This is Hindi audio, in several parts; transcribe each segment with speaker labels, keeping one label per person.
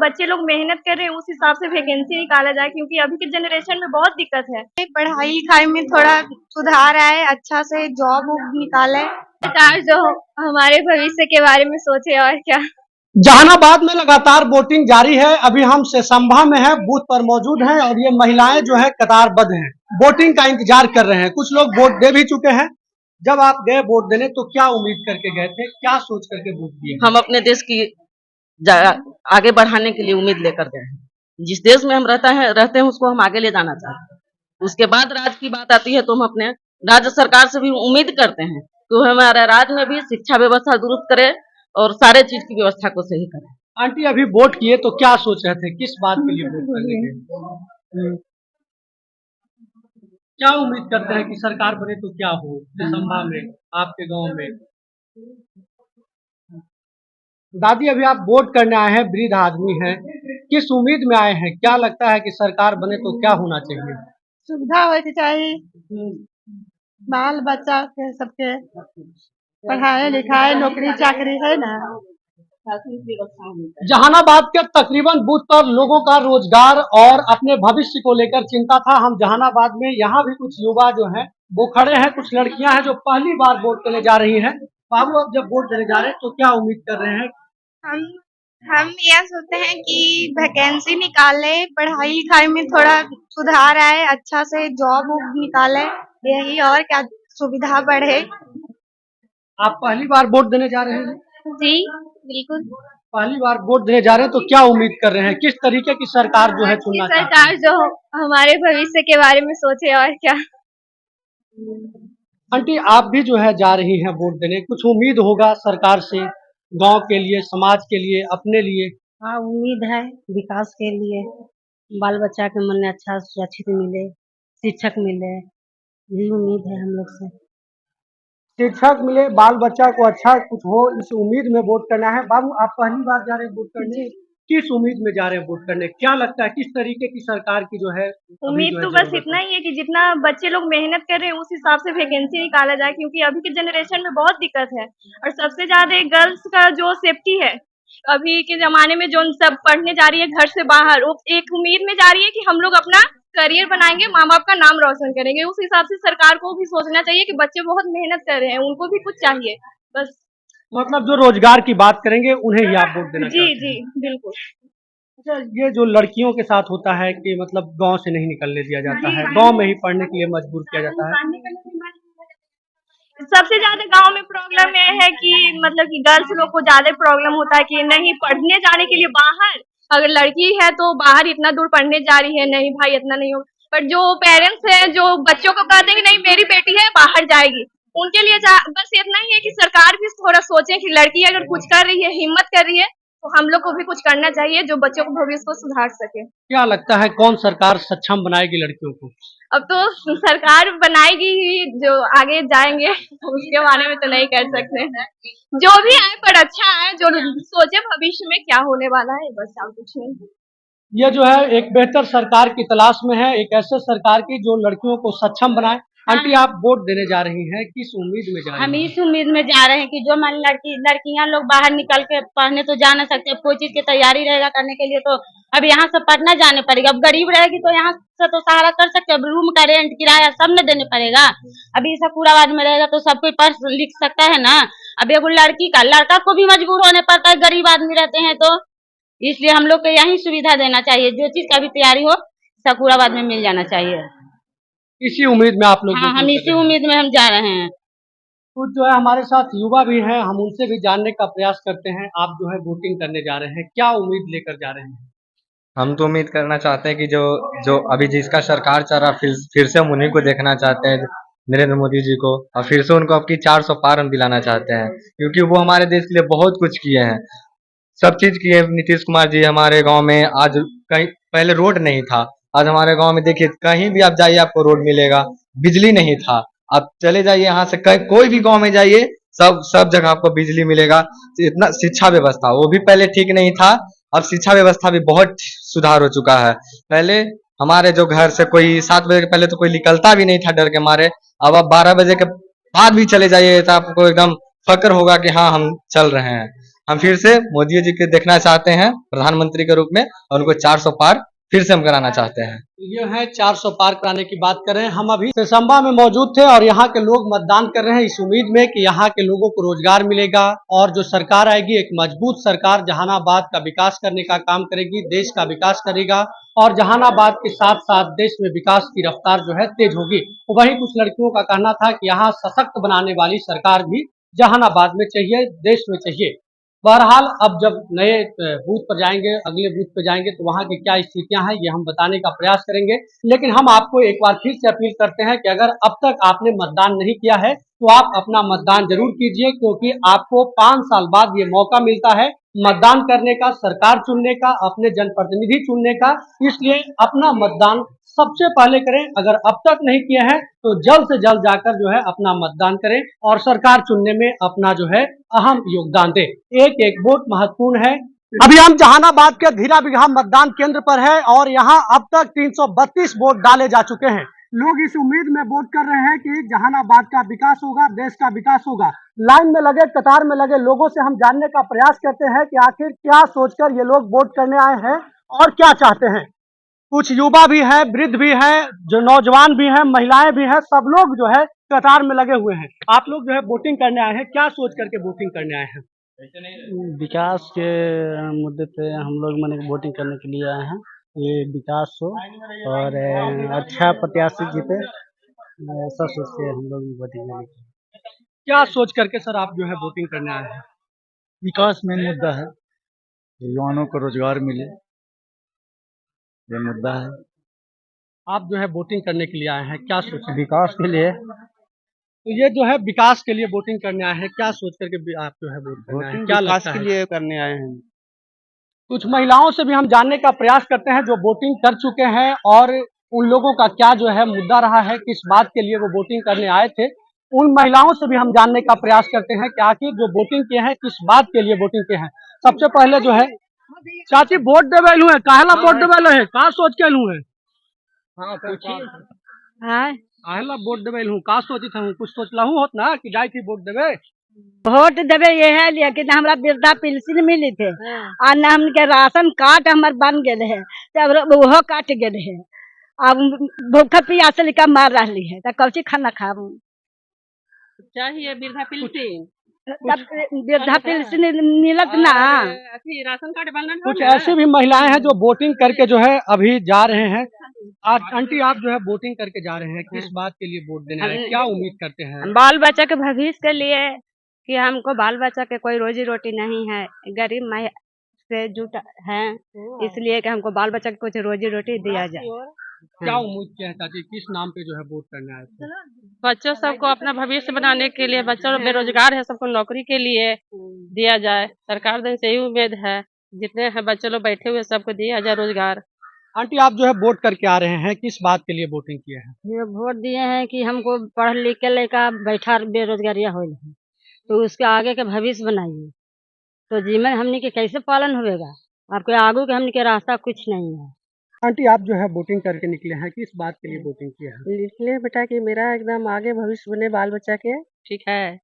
Speaker 1: बच्चे लोग मेहनत कर रहे हैं उस हिसाब से वैकेंसी निकाला जाए, क्योंकि अभी के जनरेशन में बहुत दिक्कत है।
Speaker 2: पढ़ाई लिखाई में थोड़ा सुधार आए, अच्छा से जॉब निकाले।
Speaker 1: सरकार जो हमारे भविष्य के बारे में सोचे, और क्या।
Speaker 3: जहानाबाद में लगातार वोटिंग जारी है। अभी हम सेसंभा में हैं, बूथ पर मौजूद हैं और ये महिलाएं जो है कतारबद्ध हैं, वोटिंग का इंतजार कर रहे हैं। कुछ लोग वोट दे भी चुके हैं। जब आप गए वोट देने तो क्या उम्मीद करके गए थे, क्या सोच करके वोट दिए?
Speaker 4: हम अपने देश की आगे बढ़ाने के लिए उम्मीद लेकर गए हैं। जिस देश में हम रहते हैं उसको हम आगे ले जाना चाहते हैं। उसके बाद राज्य की बात आती है तो हम अपने राज्य सरकार से भी उम्मीद करते हैं तो हमारे राज्य में भी शिक्षा व्यवस्था दुरुस्त करे और सारे चीज की व्यवस्था को सही करे।
Speaker 3: आंटी अभी वोट किए तो क्या सोच रहे थे, किस बात के लिए वोट करने गए? क्या उम्मीद करते हैं कि सरकार बने तो क्या हो सेसंभा में, आपके गांव में? दादी अभी आप वोट करने आए हैं, वृद्ध आदमी हैं, किस उम्मीद में आए हैं? क्या लगता है कि सरकार बने तो क्या होना चाहिए?
Speaker 2: सुविधा होनी चाहिए, बाल बच्चा के सबके पढ़ाई लिखाई नौकरी चाकरी है ना।
Speaker 3: जहानाबाद के तकरीबन बूथ पर लोगों का रोजगार और अपने भविष्य को लेकर चिंता था। हम जहानाबाद में यहाँ भी कुछ युवा जो हैं वो खड़े हैं, कुछ लड़कियां हैं जो पहली बार वोट देने जा रही हैं। बाबू अब जब वोट देने जा रहे हैं तो क्या उम्मीद कर रहे हैं?
Speaker 2: हम यह सोचते हैं कि वैकेंसी निकाले, पढ़ाई लिखाई में थोड़ा सुधार आए, अच्छा से जॉब निकाले, यही और क्या सुविधा बढ़े।
Speaker 3: आप पहली बार वोट देने जा रहे हैं?
Speaker 1: जी बिल्कुल।
Speaker 3: पहली बार वोट देने जा रहे हैं तो क्या उम्मीद कर रहे हैं, किस तरीके की सरकार जो है चुनना चाहते हैं?
Speaker 1: सरकार जो हमारे भविष्य के बारे में सोचे, और क्या।
Speaker 3: आंटी आप भी जो है जा रही हैं वोट देने, कुछ उम्मीद होगा सरकार से, गांव के लिए, समाज के लिए, अपने लिए?
Speaker 5: हाँ उम्मीद है विकास के लिए, बाल बच्चा के मन में अच्छा सुरक्षित मिले, शिक्षक मिले, यही उम्मीद है हम लोग से।
Speaker 3: शिक्षक मिले, बाल बच्चा को अच्छा कुछ हो, इस उम्मीद में वोट करना है। बाबू आप पहली बार जा रहे हैं वोट करने, किस उम्मीद में जा रहे हैं वोट करने? क्या लगता है किस तरीके की सरकार की जो है
Speaker 1: उम्मीद तो बस इतना ही है कि जितना बच्चे लोग मेहनत कर रहे हैं उस हिसाब से वैकेंसी निकाला जाए, क्योंकि अभी के जनरेशन में बहुत दिक्कत है। और सबसे ज्यादा गर्ल्स का जो सेफ्टी है, अभी के जमाने में जो सब पढ़ने जा रही है घर से बाहर, वो एक उम्मीद में जा रही है कि हम लोग अपना करियर बनाएंगे, माँ बाप का नाम रोशन करेंगे। उस हिसाब से सरकार को भी सोचना चाहिए कि बच्चे बहुत मेहनत कर रहे हैं, उनको भी कुछ चाहिए बस।
Speaker 3: मतलब जो रोजगार की बात करेंगे उन्हें ही आप वोट देना चाहते हैं?
Speaker 1: जी बिल्कुल।
Speaker 3: अच्छा ये जो लड़कियों के साथ होता है कि मतलब गांव से नहीं निकलने दिया जाता है, गांव में ही पढ़ने के लिए मजबूर किया जाता है।
Speaker 1: सबसे ज्यादा गांव में प्रॉब्लम ये है कि मतलब कि गर्ल्स लोग को ज्यादा प्रॉब्लम होता है कि नहीं पढ़ने जाने के लिए बाहर, अगर लड़की है तो बाहर इतना दूर पढ़ने जा रही है, नहीं भाई इतना नहीं हो। पर जो पेरेंट्स है जो बच्चों को कहते हैं कि नहीं मेरी बेटी है बाहर जाएगी, उनके लिए बस इतना ही है कि सरकार भी थोड़ा सोचे कि लड़की अगर कुछ कर रही है, हिम्मत कर रही है, तो हम लोग को भी कुछ करना चाहिए जो बच्चों को भविष्य को सुधार सके।
Speaker 3: क्या लगता है कौन सरकार सक्षम बनाएगी लड़कियों को?
Speaker 1: अब तो सरकार बनाएगी ही, जो आगे जाएंगे तो उसके बारे में तो नहीं कर सकते। जो भी आए पर अच्छा आए, जो सोचे भविष्य में क्या होने वाला है, बस और कुछ नहीं।
Speaker 3: ये जो है एक बेहतर सरकार की तलाश में है, एक ऐसे सरकार की जो लड़कियों को सक्षम बनाए। आंटी आप वोट देने जा रही हैं, किस उम्मीद में जा रही हैं?
Speaker 5: हम इस उम्मीद में जा रहे हैं कि जो मान लड़कियां लोग बाहर निकल के पढ़ने तो जा नहीं सकते, कोई चीज की तैयारी रहेगा करने के लिए तो अब यहाँ से पढ़ना जाने पड़ेगा। अब गरीब रहेगी तो यहाँ से तो सहारा कर सकते, अब रूम का रेंट किराया सब न देने पड़ेगा। अभी शकुराबाद में रहेगा तो सब कोई पढ़ लिख सकता है ना। अब एगो लड़का को भी मजबूर होने पड़ता है, गरीब आदमी रहते हैं तो, इसलिए हम लोग को यही सुविधा देना चाहिए, जो चीज का भी तैयारी हो शकुराबाद में मिल जाना चाहिए।
Speaker 3: इसी उम्मीद में आप लोग?
Speaker 5: हाँ हम इसी उम्मीद में हम जा रहे हैं।
Speaker 3: कुछ जो है हमारे साथ युवा भी हैं, हम उनसे भी जानने का प्रयास करते हैं। आप जो है वोटिंग करने जा रहे हैं, क्या उम्मीद लेकर जा रहे हैं?
Speaker 6: हम तो उम्मीद करना चाहते हैं कि जो अभी जिसका सरकार चल रहा फिर से हम उन्हीं को देखना चाहते हैं, नरेंद्र मोदी जी को, और फिर से उनको आपकी 400 पार हम दिलाना चाहते हैं, क्योंकि वो हमारे देश के लिए बहुत कुछ किए हैं, सब चीज किए। नीतीश कुमार जी हमारे गांव में आज कहीं पहले रोड नहीं था, आज हमारे गांव में देखिए कहीं भी आप जाइए आपको रोड मिलेगा। बिजली नहीं था, आप चले जाइए यहाँ से कोई भी गांव में जाइए सब जगह आपको बिजली मिलेगा। इतना शिक्षा व्यवस्था वो भी पहले ठीक नहीं था, अब शिक्षा व्यवस्था भी बहुत सुधार हो चुका है। पहले हमारे जो घर से कोई 7 बजे के पहले तो कोई निकलता भी नहीं था डर के मारे, अब आप 12 बजे के बाद भी चले जाइए तो आपको एकदम फक्र होगा कि हाँ हम चल रहे हैं। हम फिर से मोदी जी को देखना चाहते हैं प्रधानमंत्री के रूप में, और उनको 400 पार फिर से हम कराना चाहते हैं।
Speaker 3: ये है 400 पार कराने की बात कर रहे हैं। हम अभी सेसम्बा में मौजूद थे और यहाँ के लोग मतदान कर रहे हैं इस उम्मीद में कि यहाँ के लोगों को रोजगार मिलेगा और जो सरकार आएगी एक मजबूत सरकार जहानाबाद का विकास करने का काम करेगी, देश का विकास करेगा और जहानाबाद के साथ साथ देश में विकास की रफ्तार जो है तेज होगी। वही कुछ लड़कियों का कहना था कि यहाँ सशक्त बनाने वाली सरकार भी जहानाबाद में चाहिए, देश में चाहिए। बहरहाल अब जब नए बूथ पर जाएंगे, अगले बूथ पर जाएंगे तो वहाँ की क्या स्थितियां हैं ये हम बताने का प्रयास करेंगे। लेकिन हम आपको एक बार फिर से अपील करते हैं कि अगर अब तक आपने मतदान नहीं किया है तो आप अपना मतदान जरूर कीजिए, क्योंकि आपको 5 साल बाद ये मौका मिलता है मतदान करने का, सरकार चुनने का, अपने जनप्रतिनिधि चुनने का। इसलिए अपना मतदान सबसे पहले करें। अगर अब तक नहीं किए हैं तो जल्द से जल्द जाकर जो है अपना मतदान करें और सरकार चुनने में अपना जो है अहम योगदान दें। एक एक वोट महत्वपूर्ण है। अभी हम जहानाबाद के धीरा बिगहा मतदान केंद्र पर है और यहाँ अब तक 332 वोट डाले जा चुके हैं। लोग इस उम्मीद में वोट कर रहे हैं कि जहानाबाद का विकास होगा, देश का विकास होगा। लाइन में लगे, कतार में लगे लोगों से हम जानने का प्रयास करते हैं कि आखिर क्या सोचकर ये लोग वोट करने आए हैं और क्या चाहते हैं। कुछ युवा भी हैं, वृद्ध भी हैं, जो नौजवान भी हैं, महिलाएं भी हैं, सब लोग जो है कतार में लगे हुए हैं। आप लोग जो है वोटिंग करने आए हैं, क्या सोच करके वोटिंग करने आए हैं?
Speaker 7: विकास के मुद्दे पे हम लोग मैंने वोटिंग करने के लिए आए हैं। ये विकास हो और अच्छा प्रत्याशी जीते, ऐसा सोच के हम लोग वोटिंग करने के लिए।
Speaker 3: क्या सोच करके सर आप जो है वोटिंग करने आए हैं?
Speaker 7: विकास मेन मुद्दा है, युवाओं को रोजगार मिले, ये मुद्दा है।
Speaker 3: आप जो है वोटिंग करने के लिए आए हैं, क्या सोचे?
Speaker 7: विकास के लिए
Speaker 3: तो ये जो है विकास के लिए वोटिंग करने आए हैं, क्या सोच करके आप जो है वोट करने आए हैं? क्या
Speaker 7: विकास
Speaker 3: लगता
Speaker 7: के
Speaker 3: है?
Speaker 7: लिए करने आए हैं।
Speaker 3: कुछ महिलाओं से भी हम जानने का प्रयास करते हैं जो वोटिंग कर चुके हैं और उन लोगों का क्या जो है मुद्दा रहा है, किस बात के लिए वो वोटिंग करने आए थे। उन महिलाओं से भी हम जानने का प्रयास करते हैं कि आखिर जो वोटिंग किए हैं किस बात के लिए वोटिंग किए हैं। सबसे पहले जो है चाची वोट देवे लू है, काहेला वोट देवे है, का सोच के लू है?
Speaker 7: हाँ पूछिए।
Speaker 3: काहेला वोट देवे लू, का सोची था? कुछ सोच लहू होत ना कि जाई थी वोट देवे।
Speaker 5: वोट देवे ये है लेकिन हमरा वृद्धा पेंशन मिली थे और न हमके राशन कार्ड हमर बन गए है, तब वो काट गए है। अब भूखा प्यासे लिखा मार रही है तो कौची खाना खाबू?
Speaker 4: चाहिए वृद्धा पेंशन,
Speaker 5: वृद्धा पेंशन मिलत ना।
Speaker 4: राशन कार्ड बनना
Speaker 3: कुछ ऐसी भी महिलाएं हैं जो वोटिंग करके जो है अभी जा रहे हैं। आज आंटी आप जो है वोटिंग करके जा रहे हैं, किस बात के लिए वोट देने आए, क्या उम्मीद करते हैं?
Speaker 8: बाल बच्चा के भविष्य के लिए कि हमको बाल बच्चा के कोई रोजी रोटी नहीं है, गरीब माई से जुट है, इसलिए कि हमको बाल बच्चा को कुछ रोजी रोटी दिया जाए।
Speaker 3: क्या उम्मीद क्या है चाची, किस नाम पे जो है वोट करने आए थे?
Speaker 4: बच्चों सबको अपना भविष्य बनाने के लिए, बच्चों बेरोजगार है सबको नौकरी के लिए दिया जाए, सरकार से यही उम्मीद है। जितने हैं बच्चे लोग बैठे हुए सबको दिया जाए रोजगार।
Speaker 3: आंटी आप जो है वोट करके आ रहे हैं, किस बात के लिए वोटिंग किए हैं?
Speaker 5: ये वोट दिए हैं कि हमको पढ़ लिख के लेकर बैठा बेरोजगारिया हो है तो उसके आगे के भविष्य बनाइए, तो जीवन हमने के कैसे पालन होगा? आपके आगू के हमने के रास्ता कुछ नहीं है।
Speaker 3: आंटी आप जो है वोटिंग करके निकले हैं, किस बात के लिए वोटिंग किए हैं?
Speaker 4: इसलिए बेटा कि मेरा एकदम आगे भविष्य बने बाल बच्चा के, ठीक है।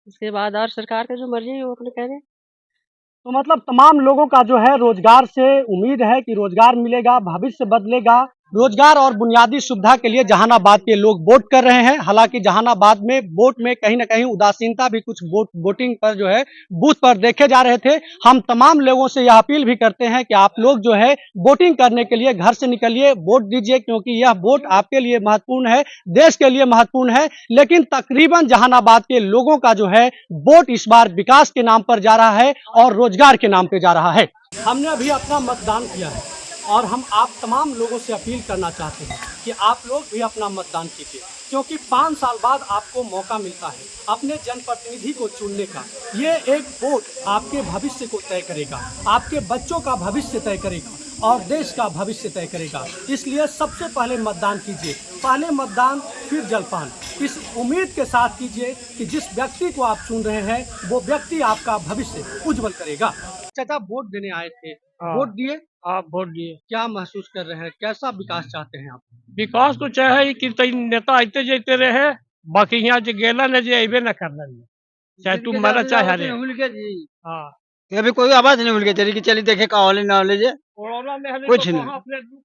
Speaker 4: इसके बाद और सरकार का जो मर्जी है वो अपने करे।
Speaker 3: तो मतलब तमाम लोगों का जो है रोजगार से उम्मीद है कि रोजगार मिलेगा, भविष्य बदलेगा। रोजगार और बुनियादी सुविधा के लिए जहानाबाद के लोग वोट कर रहे हैं। हालांकि जहानाबाद में वोट में कहीं न कहीं उदासीनता भी कुछ वोटिंग पर जो है बूथ पर देखे जा रहे थे। हम तमाम लोगों से यह अपील भी करते हैं कि आप लोग जो है वोटिंग करने के लिए घर से निकलिए, वोट दीजिए, क्योंकि यह वोट आपके लिए महत्वपूर्ण है, देश के लिए महत्वपूर्ण है। लेकिन तकरीबन जहानाबाद के लोगों का जो है वोट इस बार विकास के नाम पर जा रहा है और रोजगार के नाम पर जा रहा है। हमने अभी अपना मतदान किया है और हम आप तमाम लोगों से अपील करना चाहते हैं कि आप लोग भी अपना मतदान कीजिए, क्योंकि 5 साल बाद आपको मौका मिलता है अपने जनप्रतिनिधि को चुनने का। ये एक वोट आपके भविष्य को तय करेगा, आपके बच्चों का भविष्य तय करेगा और देश का भविष्य तय करेगा। इसलिए सबसे पहले मतदान कीजिए, पहले मतदान फिर जलपान। इस उम्मीद के साथ कीजिए कि जिस व्यक्ति को आप चुन रहे हैं वो व्यक्ति आपका भविष्य उज्जवल करेगा। चाचा वोट देने आए थे, वोट दिए?
Speaker 7: आप वोट दिए।
Speaker 3: क्या महसूस कर रहे हैं, कैसा विकास चाहते हैं आप?
Speaker 7: विकास तो चाहे कि नेता आते जाते रहे, बाकी यहाँ जो गेला न जे अबे न करना, चाहे तुम मरा चाहे हरे। हाँ
Speaker 9: कि अभी कोई आवाज नहीं मिल गई तेरी कि चलिए देखे का नॉलेज है कुछ नहीं।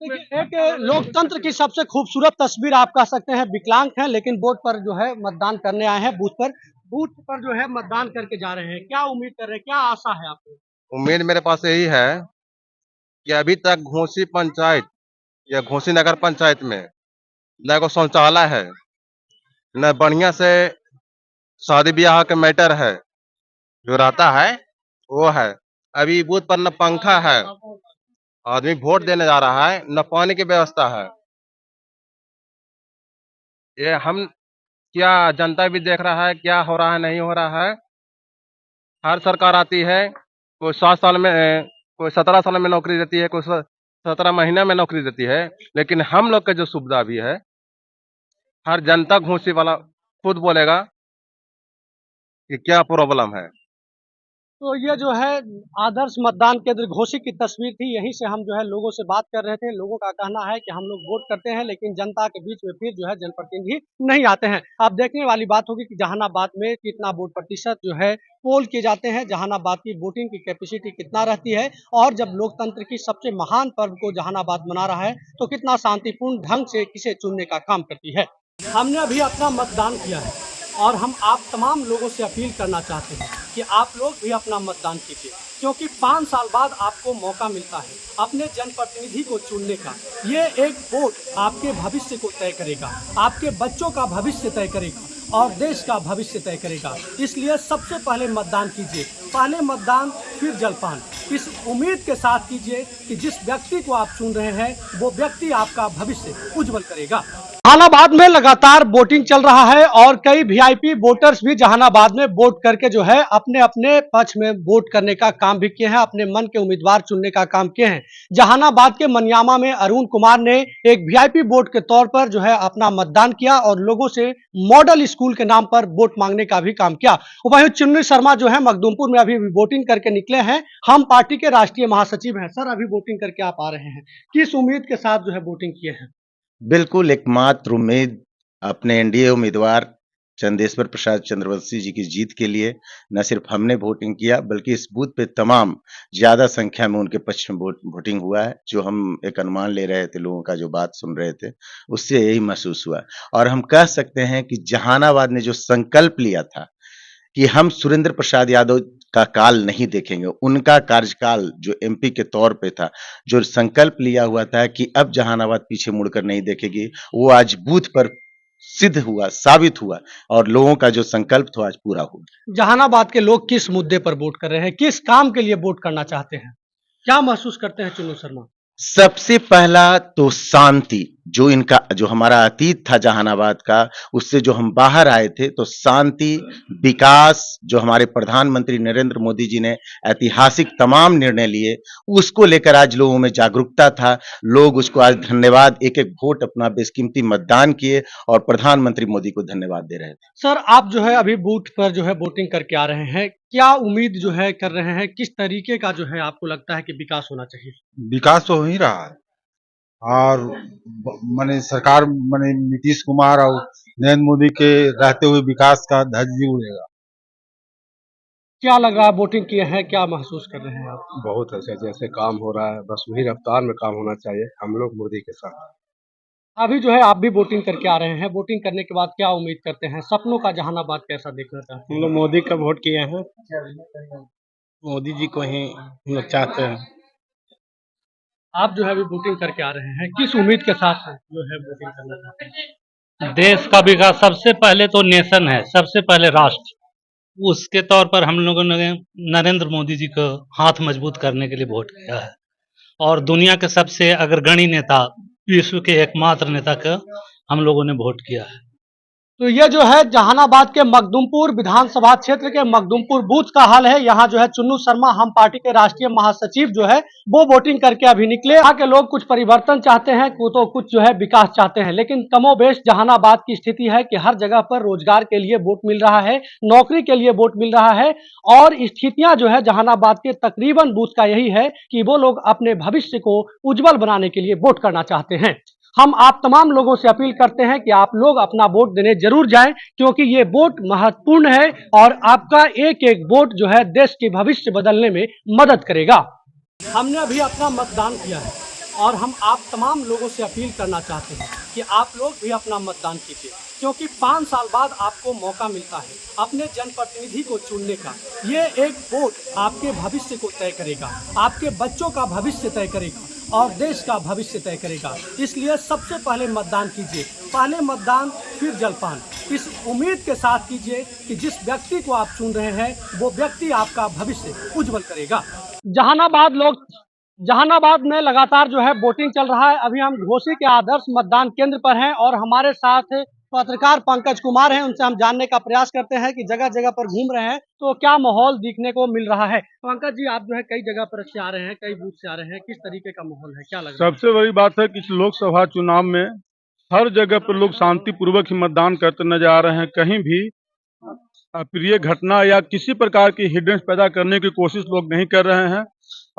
Speaker 3: देखिए, एक लोकतंत्र की सबसे खूबसूरत तस्वीर आप कह सकते हैं, विकलांग हैं लेकिन वोट पर जो है मतदान करने आए हैं, बूथ पर जो है मतदान करके जा रहे हैं। क्या उम्मीद कर रहे हैं, क्या आशा है आपको?
Speaker 10: उम्मीद मेरे पास यही है कि अभी तक घोसी पंचायत या घोसी नगर पंचायत में न को शौचालय है, न बढ़िया से शादी ब्याह का मैटर है जो रहता है वो है। अभी बूथ पर न पंखा है, आदमी वोट देने जा रहा है, न पानी की व्यवस्था है। ये हम क्या जनता भी देख रहा है क्या हो रहा है नहीं हो रहा है। हर सरकार आती है, कोई 7 साल में कोई 17 साल में नौकरी देती है, कोई 17 महीने में नौकरी देती है, लेकिन हम लोग का जो सुविधा भी है, हर जनता घूसी वाला खुद बोलेगा कि क्या प्रॉब्लम है।
Speaker 3: तो ये जो है आदर्श मतदान केंद्र घोसी की तस्वीर थी। यहीं से हम जो है लोगों से बात कर रहे थे। लोगों का कहना है कि हम लोग वोट करते हैं लेकिन जनता के बीच में फिर जो है जनप्रतिनिधि नहीं आते हैं। अब देखने वाली बात होगी कि जहानाबाद में कितना वोट प्रतिशत जो है पोल किए जाते हैं, जहानाबाद की वोटिंग की कैपेसिटी कितना रहती है, और जब लोकतंत्र की सबसे महान पर्व को जहानाबाद मना रहा है तो कितना शांतिपूर्ण ढंग से किसे चुनने का काम करती है। हमने अभी अपना मतदान किया है और हम आप तमाम लोगों से अपील करना चाहते हैं कि आप लोग भी अपना मतदान कीजिए, क्योंकि 5 साल बाद आपको मौका मिलता है अपने जनप्रतिनिधि को चुनने का। ये एक वोट आपके भविष्य को तय करेगा, आपके बच्चों का भविष्य तय करेगा और देश का भविष्य तय करेगा। इसलिए सबसे पहले मतदान कीजिए, पहले मतदान फिर जलपान। इस उम्मीद के साथ कीजिए कि जिस व्यक्ति को आप चुन रहे हैं वो व्यक्ति आपका भविष्य उज्जवल करेगा। जहानाबाद में लगातार वोटिंग चल रहा है और कई वीआईपी वोटर्स भी जहानाबाद में वोट करके जो है अपने अपने पक्ष में वोट करने का काम भी किए हैं, अपने मन के उम्मीदवार चुनने का काम किए हैं। जहानाबाद के मनियामा में अरुण कुमार ने एक वीआईपी वोट के तौर पर जो है अपना मतदान किया और लोगों से मॉडल स्कूल के नाम पर वोट मांगने का भी काम किया। वहीं चुन्नी शर्मा जो है मखदूमपुर में अभी वोटिंग करके निकले हैं। हम पार्टी के राष्ट्रीय महासचिव हैं। सर, अभी वोटिंग करके आप आ रहे हैं, किस उम्मीद के साथ जो है वोटिंग किए हैं?
Speaker 11: बिल्कुल एकमात्र उम्मीद अपने एनडीए उम्मीदवार चंदेश्वर प्रसाद चंद्रवंशी जी की जीत के लिए न सिर्फ हमने वोटिंग किया बल्कि इस बूथ पे तमाम ज्यादा संख्या में उनके पक्ष में वोटिंग हुआ है। जो हम एक अनुमान ले रहे थे, लोगों का जो बात सुन रहे थे, उससे यही महसूस हुआ। और हम कह सकते हैं कि जहानाबाद ने जो संकल्प लिया था कि हम सुरेंद्र प्रसाद यादव का काल नहीं देखेंगे, उनका कार्यकाल जो एमपी के तौर पे था, जो संकल्प लिया हुआ था कि अब जहानाबाद पीछे मुड़कर नहीं देखेगी, वो आज बूथ पर सिद्ध हुआ, साबित हुआ और लोगों का जो संकल्प था आज पूरा हुआ।
Speaker 3: जहानाबाद के लोग किस मुद्दे पर वोट कर रहे हैं, किस काम के लिए वोट करना चाहते हैं, क्या महसूस करते हैं चुन्नू शर्मा?
Speaker 11: सबसे पहला तो शांति, जो हमारा अतीत था जहानाबाद का, उससे जो हम बाहर आए थे, तो शांति, विकास, जो हमारे प्रधानमंत्री नरेंद्र मोदी जी ने ऐतिहासिक तमाम निर्णय लिए, उसको लेकर आज लोगों में जागरूकता था। लोग उसको आज धन्यवाद, एक एक वोट अपना बेशकीमती मतदान किए और प्रधानमंत्री मोदी को धन्यवाद दे रहे थे।
Speaker 3: सर, आप जो है अभी बूथ पर जो है वोटिंग करके आ रहे हैं, क्या उम्मीद जो है कर रहे हैं, किस तरीके का जो है आपको लगता है कि विकास होना चाहिए?
Speaker 12: विकास तो हो ही रहा है और माने सरकार माने नीतीश कुमार और नरेंद्र मोदी के रहते हुए विकास का ध्वज भी उड़ेगा।
Speaker 3: क्या लग रहा है, वोटिंग किए हैं, क्या महसूस कर रहे हैं आप?
Speaker 13: बहुत अच्छे जैसे काम हो रहा है, बस वही रफ्तार में काम होना चाहिए। हम लोग मोदी के साथ।
Speaker 3: अभी जो है आप भी वोटिंग करके आ रहे हैं, वोटिंग करने के बाद क्या उम्मीद करते हैं, सपनों का जहानाबाद कैसा देखना चाहते हैं?
Speaker 7: हम लोग मोदी का वोट किए हैं, मोदी जी को ही हम लोग चाहते हैं।
Speaker 3: आप जो है अभी वोटिंग करके आ रहे हैं, किस उम्मीद के साथ जो है वोटिंग करना चाहते हैं?
Speaker 14: देश का विकास सबसे पहले तो नेशन है, सबसे पहले राष्ट्र, उसके तौर पर हम लोगों ने नरेंद्र मोदी जी को हाथ मजबूत करने के लिए वोट किया है और दुनिया के सबसे अग्रगण्य नेता, विश्व के एकमात्र नेता का हम लोगों ने वोट किया है।
Speaker 3: तो ये जो है जहानाबाद के मखदूमपुर विधानसभा क्षेत्र के मखदूमपुर बूथ का हाल है। यहाँ जो है चुन्नू शर्मा, हम पार्टी के राष्ट्रीय महासचिव जो है वो वोटिंग करके अभी निकले। यहाँ के लोग कुछ परिवर्तन चाहते हैं, तो कुछ जो है विकास चाहते हैं, लेकिन कमोबेश जहानाबाद की स्थिति है कि हर जगह पर रोजगार के लिए वोट मिल रहा है, नौकरी के लिए वोट मिल रहा है और स्थितियां जो है जहानाबाद के तकरीबन बूथ का यही है कि वो लोग अपने भविष्य को उज्जवल बनाने के लिए वोट करना चाहते हैं। हम आप तमाम लोगों से अपील करते हैं कि आप लोग अपना वोट देने जरूर जाएं, क्योंकि ये वोट महत्वपूर्ण है और आपका एक एक वोट जो है देश के भविष्य बदलने में मदद करेगा। हमने अभी अपना मतदान किया है और हम आप तमाम लोगों से अपील करना चाहते हैं कि आप लोग भी अपना मतदान कीजिए, क्योंकि 5 साल बाद आपको मौका मिलता है अपने जनप्रतिनिधि को चुनने का। ये एक वोट आपके भविष्य को तय करेगा, आपके बच्चों का भविष्य तय करेगा और देश का भविष्य तय करेगा। इसलिए सबसे पहले मतदान कीजिए, पहले मतदान फिर जलपान। इस उम्मीद के साथ कीजिए कि जिस व्यक्ति को आप चुन रहे हैं वो व्यक्ति आपका भविष्य उज्जवल करेगा। जहानाबाद में लगातार जो है वोटिंग चल रहा है। अभी हम घोसी के आदर्श मतदान केंद्र पर हैं और हमारे साथ पत्रकार पंकज कुमार हैं। उनसे हम जानने का प्रयास करते हैं कि जगह जगह पर घूम रहे हैं तो क्या माहौल देखने को मिल रहा है। पंकज जी, आप जो है कई जगह पर से आ रहे हैं, कई बूथ से आ रहे हैं, किस तरीके का माहौल है, क्या लग रहा है?
Speaker 12: सबसे बड़ी बात है कि इस लोकसभा चुनाव में हर जगह पर लोग शांतिपूर्वक ही मतदान करते नजर आ रहे हैं। कहीं भी अप्रिय घटना या किसी प्रकार की हिडन पैदा करने की कोशिश लोग नहीं कर रहे हैं।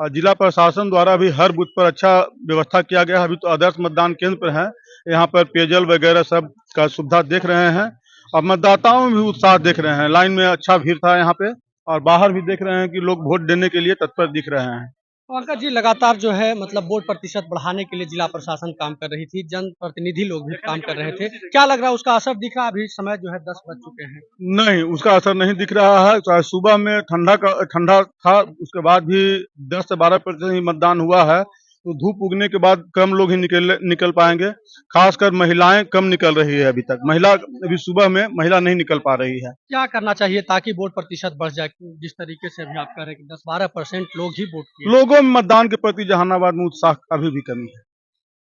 Speaker 12: और जिला प्रशासन द्वारा भी हर बूथ पर अच्छा व्यवस्था किया गया है। अभी तो आदर्श मतदान केंद्र पर है, यहाँ पर पेयजल वगैरह सब का सुविधा देख रहे हैं और मतदाताओं में भी उत्साह देख रहे हैं। लाइन में अच्छा भीड़ था यहाँ पे और बाहर भी देख रहे हैं कि लोग वोट देने के लिए तत्पर दिख रहे हैं।
Speaker 3: पंकज जी, लगातार जो है मतलब वोट प्रतिशत बढ़ाने के लिए जिला प्रशासन काम कर रही थी, जनप्रतिनिधि लोग भी काम कर रहे थे, क्या लग रहा है उसका असर दिख रहा है? अभी समय जो है 10 बज चुके हैं।
Speaker 12: नहीं, उसका असर नहीं दिख रहा है। सुबह में ठंडा था, उसके बाद भी 10 से 12% ही मतदान हुआ है। तो धूप उगने के बाद कम लोग ही निकल पाएंगे। खासकर महिलाएं कम निकल रही है। अभी सुबह में महिला नहीं निकल पा रही है।
Speaker 3: क्या करना चाहिए ताकि वोट प्रतिशत बढ़ जाए? जिस तरीके से अभी आप कह रहे हैं कि 10-12% लोग ही वोट किए।
Speaker 12: लोगों में मतदान के प्रति जहानाबाद में उत्साह अभी भी कमी है,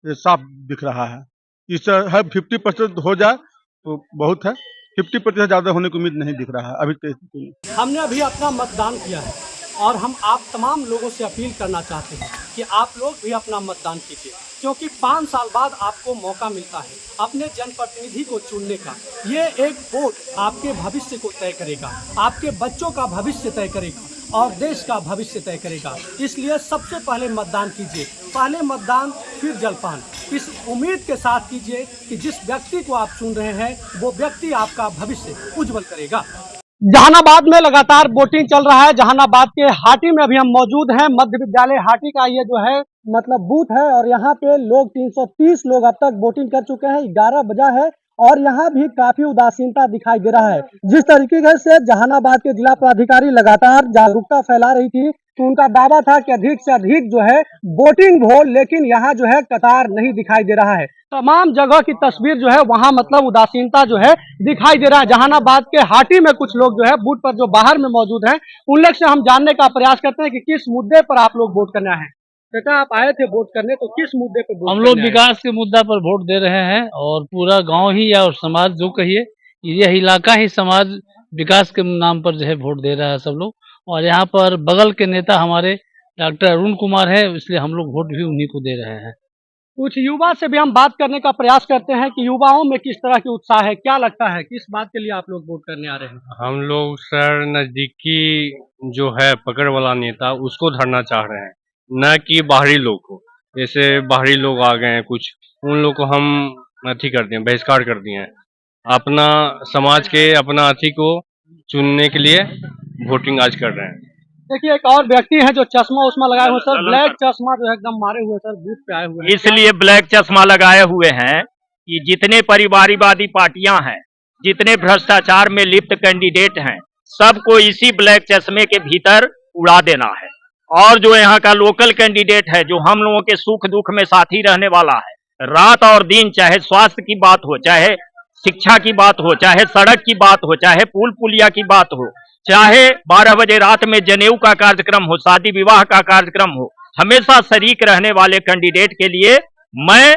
Speaker 12: ये साफ दिख रहा है। इससे 50% हो जाए तो बहुत है, 50% ज्यादा होने की उम्मीद नहीं दिख रहा है अभी।
Speaker 3: हमने अभी अपना मतदान किया है और हम आप तमाम लोगों से अपील करना चाहते हैं कि आप लोग भी अपना मतदान कीजिए, क्योंकि 5 साल बाद आपको मौका मिलता है अपने जनप्रतिनिधि को चुनने का। ये एक वोट आपके भविष्य को तय करेगा, आपके बच्चों का भविष्य तय करेगा और देश का भविष्य तय करेगा। इसलिए सबसे पहले मतदान कीजिए, पहले मतदान फिर जलपान। इस उम्मीद के साथ कीजिए कि जिस व्यक्ति को आप चुन रहे हैं वो व्यक्ति आपका भविष्य उज्जवल करेगा। जहानाबाद में लगातार वोटिंग चल रहा है। जहानाबाद के हाटी में अभी हम मौजूद हैं। मध्य विद्यालय हाटी का ये जो है मतलब बूथ है और यहाँ पे लोग 330 लोग अब तक वोटिंग कर चुके हैं। 11 बजा है और यहाँ भी काफी उदासीनता दिखाई दे रहा है। जिस तरीके से जहानाबाद के जिला पदाधिकारी लगातार जागरूकता फैला रही थी तो उनका दावा था कि अधिक से अधिक जो है वोटिंग हो, लेकिन यहाँ जो है कतार नहीं दिखाई दे रहा है। तमाम जगह की तस्वीर जो है वहाँ मतलब उदासीनता जो है दिखाई दे रहा है। जहानाबाद के हाटी में कुछ लोग जो है बूथ पर जो बाहर में मौजूद हैं उन लोग से हम जानने का प्रयास करते हैं कि किस मुद्दे पर आप लोग वोट करना है। बेटा, आप आए थे वोट करने, तो किस मुद्दे पर वोट?
Speaker 14: हम लोग विकास के मुद्दा पर वोट दे रहे हैं और पूरा गांव ही या समाज जो कहिए, यह इलाका ही समाज विकास के नाम पर जो है वोट दे रहा है सब लोग। और यहाँ पर बगल के नेता हमारे डॉक्टर अरुण कुमार है, इसलिए हम लोग वोट भी उन्हीं को दे रहे हैं। कुछ युवा से भी हम बात करने का प्रयास करते हैं कि युवाओं में किस तरह की उत्साह है, क्या लगता है किस बात के लिए आप लोग वोट करने आ रहे हैं?
Speaker 13: हम लोग सर नजदीकी जो है पकड़ वाला नेता उसको धरना चाह रहे हैं, न कि बाहरी लोग को। जैसे बाहरी लोग आ गए हैं कुछ, उन लोग को हम अथी कर दिए, बहिष्कार कर दिए हैं। अपना समाज के अपना अथी को चुनने के लिए वोटिंग आज कर रहे हैं।
Speaker 3: देखिए, एक और व्यक्ति है जो चश्मा उस्मा लगाए हुए सर, ब्लैक चश्मा जो है एकदम मारे हुए सर, बूथ पे आए हुए हैं।
Speaker 15: इसलिए ब्लैक चश्मा लगाए हुए हैं कि जितने परिवारवादी पार्टियां हैं, जितने भ्रष्टाचार में लिप्त कैंडिडेट हैं, सबको इसी ब्लैक चश्मे के भीतर उड़ा देना है। और जो यहाँ का लोकल कैंडिडेट है, जो हम लोगों के सुख दुख में साथी रहने वाला है, रात और दिन, चाहे स्वास्थ्य की बात हो, चाहे शिक्षा की बात हो, चाहे सड़क की बात हो, चाहे पुल पुलिया की बात हो, चाहे 12 बजे रात में जनेऊ का कार्यक्रम हो, शादी विवाह का कार्यक्रम हो, हमेशा शरीक रहने वाले कैंडिडेट के लिए मैं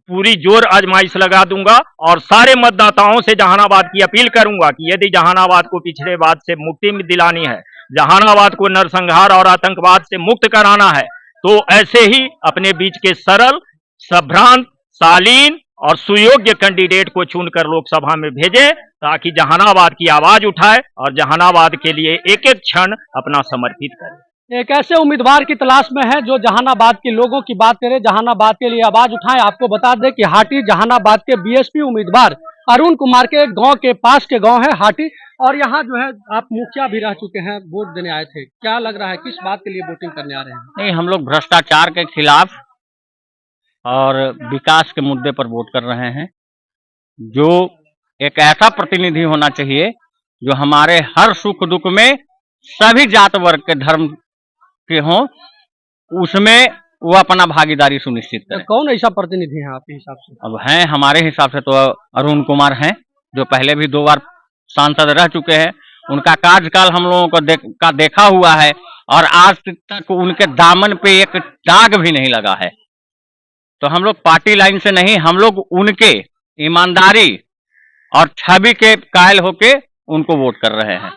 Speaker 15: पूरी जोर आजमाइश लगा दूंगा। और सारे मतदाताओं से जहानाबाद की अपील करूंगा कि यदि जहानाबाद को पिछड़ेवाद से मुक्ति दिलानी है, जहानाबाद को नरसंहार और आतंकवाद से मुक्त कराना है, तो ऐसे ही अपने बीच के सरल, सभ्रांत, शालीन और सुयोग्य कैंडिडेट को चुनकर लोकसभा में भेजें, ताकि जहानाबाद की आवाज उठाए और जहानाबाद के लिए एक एक क्षण अपना समर्पित करें।
Speaker 3: एक ऐसे उम्मीदवार की तलाश में है जो जहानाबाद के लोगों की बात करे, जहानाबाद के लिए आवाज उठाएं। आपको बता दें कि हाटी जहानाबाद के बीएसपी उम्मीदवार अरुण कुमार के गांव के पास के गांव है हाटी, और यहाँ जो है आप मुखिया भी रह चुके हैं, वोट देने आए थे। क्या लग रहा है, किस बात के लिए वोटिंग करने आ रहे हैं?
Speaker 15: नहीं, हम लोग भ्रष्टाचार के खिलाफ और विकास के मुद्दे पर वोट कर रहे हैं। जो एक ऐसा प्रतिनिधि होना चाहिए जो हमारे हर सुख दुख में सभी जात वर्ग के धर्म के हों, उसमें वो अपना भागीदारी सुनिश्चित करे।
Speaker 3: कौन ऐसा प्रतिनिधि है आपके हिसाब से?
Speaker 15: अब हैं हमारे हिसाब से तो अरुण कुमार हैं, जो पहले भी 2 बार सांसद रह चुके हैं। उनका कार्यकाल हम लोगों को देखा हुआ है और आज तक उनके दामन पे एक दाग भी नहीं लगा है। तो हम लोग पार्टी लाइन से नहीं, हम लोग उनके ईमानदारी और छवि के कायल होके उनको वोट कर रहे हैं।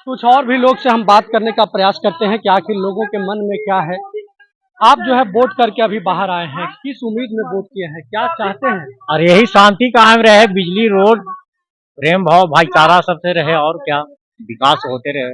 Speaker 3: कुछ और भी लोग से हम बात करने का प्रयास करते हैं कि आखिर लोगों के मन में क्या है। आप जो है वोट करके अभी बाहर आए हैं, किस उम्मीद में वोट किए हैं, क्या चाहते हैं?
Speaker 16: और यही शांति कायम रहे, बिजली, रोड, प्रेम भाव, भाईचारा सबसे रहे, और क्या विकास होते रहे।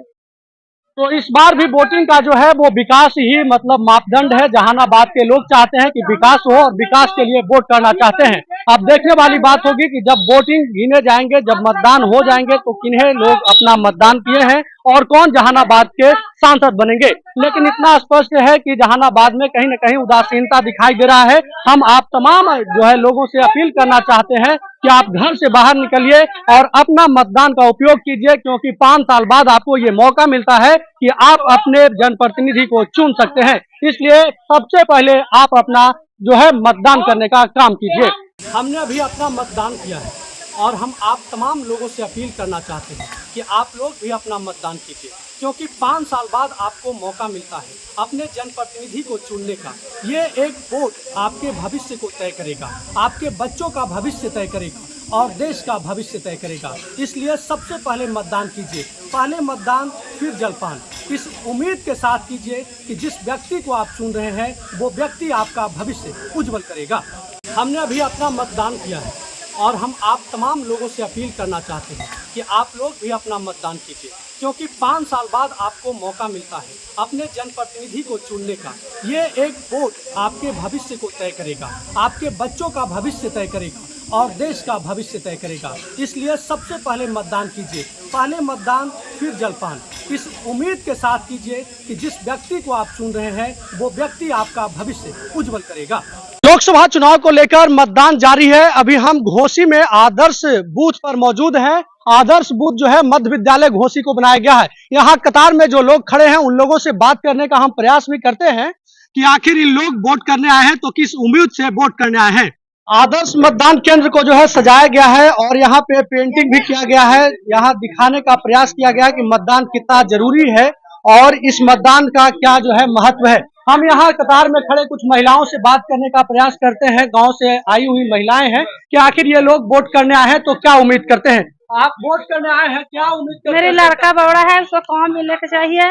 Speaker 3: तो इस बार भी वोटिंग का जो है वो विकास ही मतलब मापदंड है। जहानाबाद के लोग चाहते हैं कि विकास हो और विकास के लिए वोट करना चाहते हैं। अब देखने वाली बात होगी कि जब वोटिंग गिने जाएंगे, जब मतदान हो जाएंगे, तो किन्हें लोग अपना मतदान किए हैं और कौन जहानाबाद के सांसद बनेंगे। लेकिन इतना स्पष्ट है कि जहानाबाद में कहीं न कहीं उदासीनता दिखाई दे रहा है। हम आप तमाम जो है लोगों से अपील करना चाहते हैं कि आप घर से बाहर निकलिए और अपना मतदान का उपयोग कीजिए, क्योंकि 5 साल बाद आपको ये मौका मिलता है कि आप अपने जनप्रतिनिधि को चुन सकते हैं। इसलिए सबसे पहले आप अपना जो है मतदान करने का काम कीजिए। हमने अभी अपना मतदान किया है और हम आप तमाम लोगों से अपील करना चाहते हैं कि आप लोग भी अपना मतदान कीजिए, क्योंकि 5 साल बाद आपको मौका मिलता है अपने जनप्रतिनिधि को चुनने का। ये एक वोट आपके भविष्य को तय करेगा, आपके बच्चों का भविष्य तय करेगा और देश का भविष्य तय करेगा। इसलिए सबसे पहले मतदान कीजिए, पहले मतदान फिर जलपान। इस उम्मीद के साथ कीजिए कि जिस व्यक्ति को आप चुन रहे हैं वो व्यक्ति आपका भविष्य उज्जवल करेगा। हमने अभी अपना मतदान किया है और हम आप तमाम लोगों से अपील करना चाहते हैं कि आप लोग भी अपना मतदान कीजिए, क्योंकि 5 साल बाद आपको मौका मिलता है अपने जनप्रतिनिधि को चुनने का। ये एक वोट आपके भविष्य को तय करेगा, आपके बच्चों का भविष्य तय करेगा और देश का भविष्य तय करेगा। इसलिए सबसे पहले मतदान कीजिए, पहले मतदान फिर जलपान। इस उम्मीद के साथ कीजिए कि जिस व्यक्ति को आप चुन रहे हैं वो व्यक्ति आपका भविष्य उज्जवल करेगा। लोकसभा चुनाव को लेकर मतदान जारी है। अभी हम घोसी में आदर्श बूथ पर मौजूद हैं। आदर्श बूथ जो है मध्य विद्यालय घोसी को बनाया गया है। यहाँ कतार में जो लोग खड़े हैं उन लोगों से बात करने का हम प्रयास भी करते हैं कि आखिर इन लोग वोट करने आए हैं तो किस उम्मीद से वोट करने आए हैं। आदर्श मतदान केंद्र को जो है सजाया गया है और यहाँ पे पेंटिंग भी किया गया है। यहाँ दिखाने का प्रयास किया गया है कि मतदान कितना जरूरी है और इस मतदान का क्या जो है महत्व है। हम यहाँ कतार में खड़े कुछ महिलाओं से बात करने का प्रयास करते हैं। गांव से आई हुई महिलाएं हैं कि आखिर ये लोग वोट करने आए हैं तो क्या उम्मीद करते हैं। आप वोट करने आए हैं, क्या उम्मीद करते हैं?
Speaker 17: मेरे लड़का बड़ा है, उसको काम मिलने के चाहिए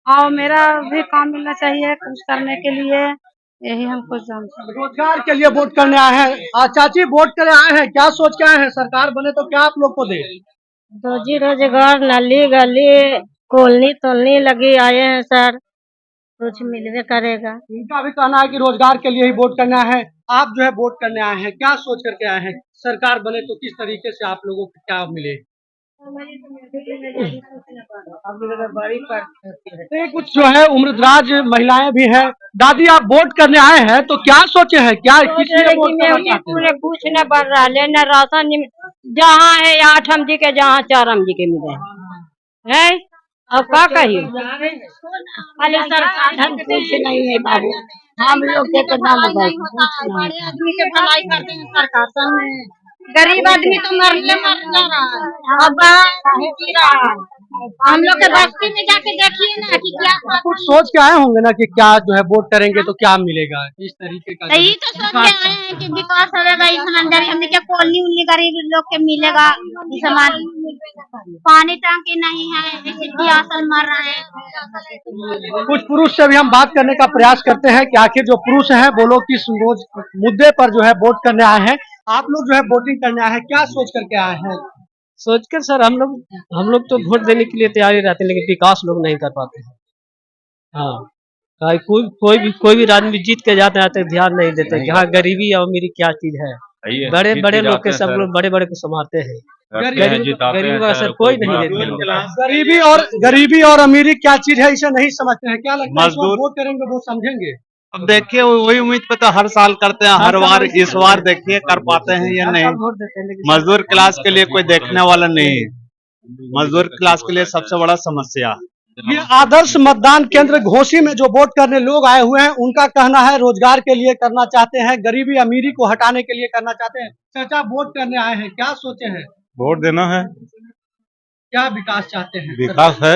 Speaker 17: और मेरा भी काम मिलना चाहिए कुछ करने के लिए, यही हम कुछ जानते हैं।
Speaker 3: रोजगार के लिए वोट करने आए हैं। चाची वोट करने आए हैं, क्या सोच के आए हैं? सरकार बने तो क्या आप लोग को दे?
Speaker 17: रोजी रोजगार, नली गली, कॉलोनी तोलनी लगी आए हैं सर, कुछ मिलने करेगा।
Speaker 3: इनका भी कहना है कि रोजगार के लिए ही वोट करना है। आप जो है वोट करने आए हैं, क्या सोच करके आए हैं? सरकार बने तो किस तरीके से आप लोगों को क्या मिले? तो कुछ जो है उम्रदराज महिलाएं भी हैं। दादी आप वोट करने आए हैं तो क्या सोचे हैं, क्या किस लिए वोट करना चाहते हैं?
Speaker 17: पूरे कुछ न बढ़ रहा है, न राशन जहाँ है 8 MG के, जहाँ 4 MG के मिले है। अब क्या कहिए, खाली सरकार कुछ नहीं है बाबू, हम लोग के तो नाम बड़े आदमी के भलाई करते हैं सरकार, गरीब आदमी तो मरने मर जा रहा है। अब हम लोग के बस्ती में जाके देखिए ना कि क्या
Speaker 3: कुछ सोच के आए होंगे ना कि क्या जो है वोट करेंगे तो क्या मिलेगा, इस तरीके का।
Speaker 17: यही तो सोच के आए हैं कि विकास होगा, इस अंदर हमने क्या कॉलोनी उन्नी गरीब लोग के मिलेगा, सामान पानी टांकी नहीं है, प्यासल मर रहे हैं।
Speaker 3: कुछ पुरुष से भी हम बात करने का प्रयास करते हैं कि आखिर जो पुरुष हैं वो लोग किस मुद्दे पर जो है वोट करने आए हैं। आप लोग जो है वोटिंग करने आए हैं, क्या सोच करके आए हैं?
Speaker 18: सोचकर सर हम लोग तो वोट देने के लिए तैयारी रहते हैं, लेकिन विकास लोग नहीं कर पाते हैं।
Speaker 7: हाँ कोई भी आदमी जीत के जाते हैं तो ध्यान नहीं देते कि हाँ गरीबी और अमीरी क्या चीज है। बड़े बड़े लोग के सब लोग बड़े बड़े को संभालते हैं, गरीबी का असर कोई नहीं देते।
Speaker 3: गरीबी और अमीरी क्या चीज है इसे नहीं समझते हैं। क्या लगता है इस बार वोट करेंगे वो समझेंगे?
Speaker 9: अब देखिए वही उम्मीद पे तो हर साल करते हैं, हर बार इस बार देखिए कर पाते हैं या नहीं। मजदूर क्लास के लिए कोई देखने वाला नहीं है, मजदूर क्लास के लिए सबसे बड़ा समस्या।
Speaker 3: ये आदर्श मतदान केंद्र घोसी में जो वोट करने लोग आए हुए हैं उनका कहना है रोजगार के लिए करना चाहते हैं, गरीबी अमीरी को हटाने के लिए करना चाहते हैं। चाचा वोट करने आए हैं, क्या सोचे हैं?
Speaker 12: वोट देना है,
Speaker 3: क्या विकास चाहते हैं?
Speaker 12: विकास है।